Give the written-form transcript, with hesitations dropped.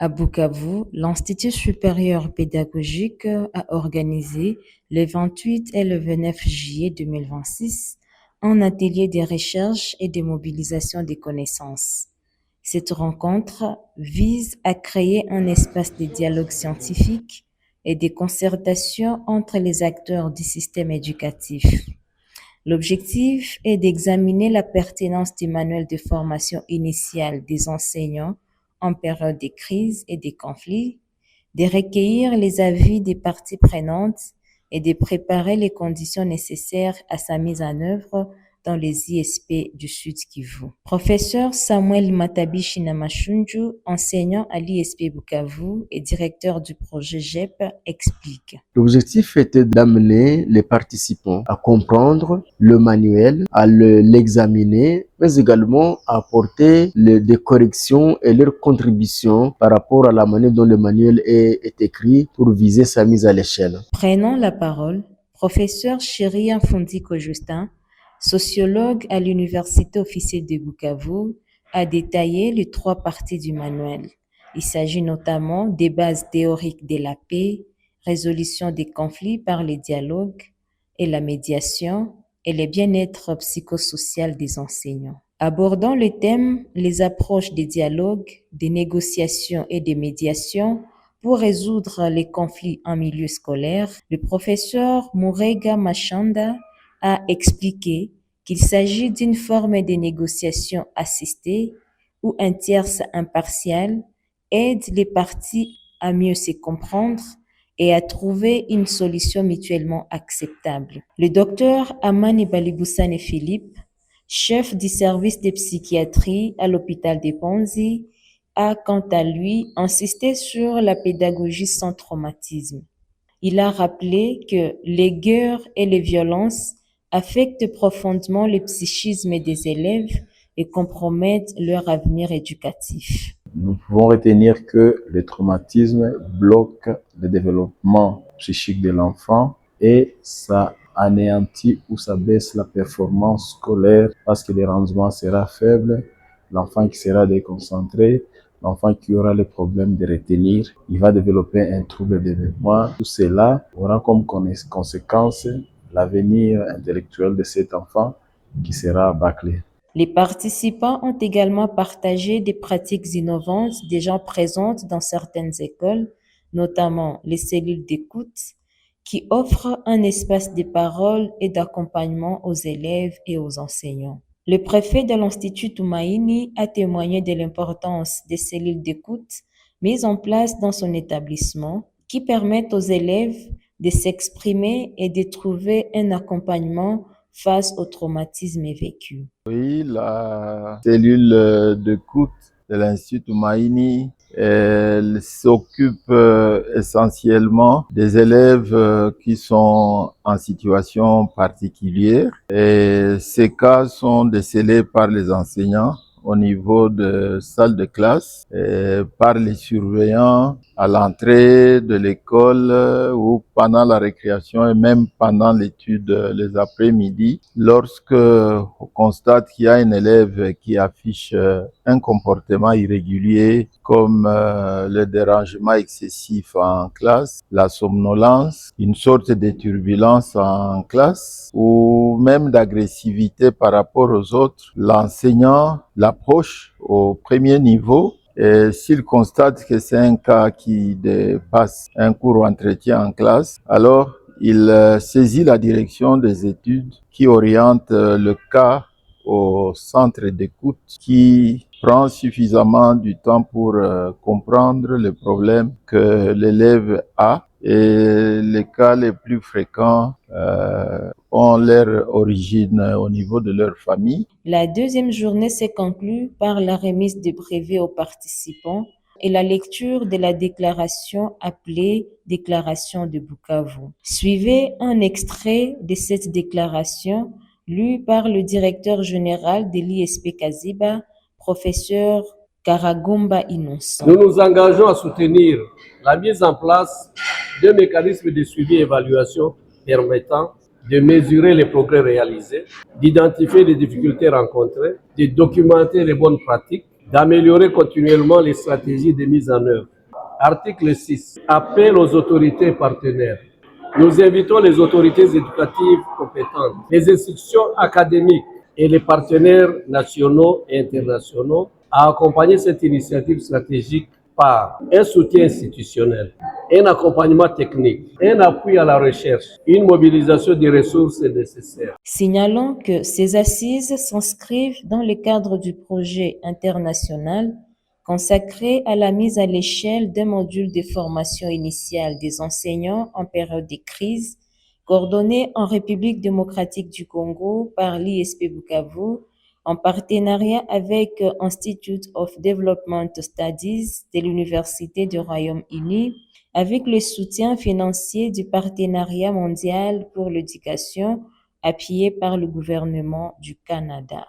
À Bukavu, l'Institut supérieur pédagogique a organisé le 28 et le 29 juillet 2026 un atelier de recherche et de mobilisation des connaissances. Cette rencontre vise à créer un espace de dialogue scientifique et de concertation entre les acteurs du système éducatif. L'objectif est d'examiner la pertinence des manuels de formation initiale des enseignants en période de crise et de conflits, de recueillir les avis des parties prenantes et de préparer les conditions nécessaires à sa mise en œuvre dans les ISP du Sud Kivu. Professeur Samuel Matabishi Namashunju, enseignant à l'ISP Bukavu et directeur du projet GEP, explique. L'objectif était d'amener les participants à comprendre le manuel, à l'examiner, mais également à apporter des corrections et leurs contributions par rapport à la manière dont le manuel est écrit pour viser sa mise à l'échelle. Prenant la parole, professeur Chérien Fondiko Justin, sociologue à l'Université officielle de Bukavu, a détaillé les 3 parties du manuel. Il s'agit notamment des bases théoriques de la paix, résolution des conflits par les dialogues et la médiation et le bien-être psychosocial des enseignants. Abordant le thème les approches des dialogues, des négociations et des médiations pour résoudre les conflits en milieu scolaire, le professeur Murega Machanda a expliqué qu'il s'agit d'une forme de négociation assistée où un tierce impartial aide les parties à mieux se comprendre et à trouver une solution mutuellement acceptable. Le docteur Amani Baliboussane Philippe, chef du service de psychiatrie à l'hôpital de Panzi, a quant à lui insisté sur la pédagogie sans traumatisme. Il a rappelé que les guerres et les violences affectent profondément le psychisme des élèves et compromettent leur avenir éducatif. Nous pouvons retenir que le traumatisme bloque le développement psychique de l'enfant et ça anéantit ou ça baisse la performance scolaire parce que le rendement sera faible, l'enfant qui sera déconcentré, l'enfant qui aura le problème de retenir, il va développer un trouble de mémoire. Tout cela aura comme conséquence l'avenir intellectuel de cet enfant qui sera bâclé. Les participants ont également partagé des pratiques innovantes déjà présentes dans certaines écoles, notamment les cellules d'écoute, qui offrent un espace de parole et d'accompagnement aux élèves et aux enseignants. Le préfet de l'Institut Tumaini a témoigné de l'importance des cellules d'écoute mises en place dans son établissement, qui permettent aux élèves de s'exprimer et de trouver un accompagnement face au traumatisme vécu. Oui, la cellule d'écoute de l'Institut Tumaini, elle s'occupe essentiellement des élèves qui sont en situation particulière. Et ces cas sont décelés par les enseignants au niveau de salles de classe, par les surveillants à l'entrée de l'école ou pendant la récréation et même pendant l'étude les après-midi. Lorsque on constate qu'il y a un élève qui affiche un comportement irrégulier comme le dérangement excessif en classe, la somnolence, une sorte de turbulence en classe ou même d'agressivité par rapport aux autres, l'enseignant l'approche au premier niveau et s'il constate que c'est un cas qui dépasse un court entretien en classe, alors il saisit la direction des études qui oriente le cas au centre d'écoute qui prend suffisamment du temps pour comprendre le problème que l'élève a. Et les cas les plus fréquents ont leur origine au niveau de leur famille. La deuxième journée s'est conclue par la remise de brevets aux participants et la lecture de la déclaration appelée Déclaration de Bukavu. Suivez un extrait de cette déclaration lu par le directeur général de l'ISP Kaziba, professeur Karagomba Innocent. Nous nous engageons à soutenir la mise en place d'un mécanisme de suivi et évaluation permettant de mesurer les progrès réalisés, d'identifier les difficultés rencontrées, de documenter les bonnes pratiques d'améliorer continuellement les stratégies de mise en œuvre. Article 6. Appel aux autorités partenaires. Nous invitons les autorités éducatives compétentes, les institutions académiques et les partenaires nationaux et internationaux à accompagner cette initiative stratégique par un soutien institutionnel, un accompagnement technique, un appui à la recherche, une mobilisation des ressources nécessaires. Signalons que ces assises s'inscrivent dans le cadre du projet international consacré à la mise à l'échelle d'un module de formation initiale des enseignants en période de crise, coordonné en République démocratique du Congo par l'ISP Bukavu, en partenariat avec Institute of Development Studies de l'Université du Royaume-Uni, avec le soutien financier du Partenariat mondial pour l'éducation appuyé par le gouvernement du Canada.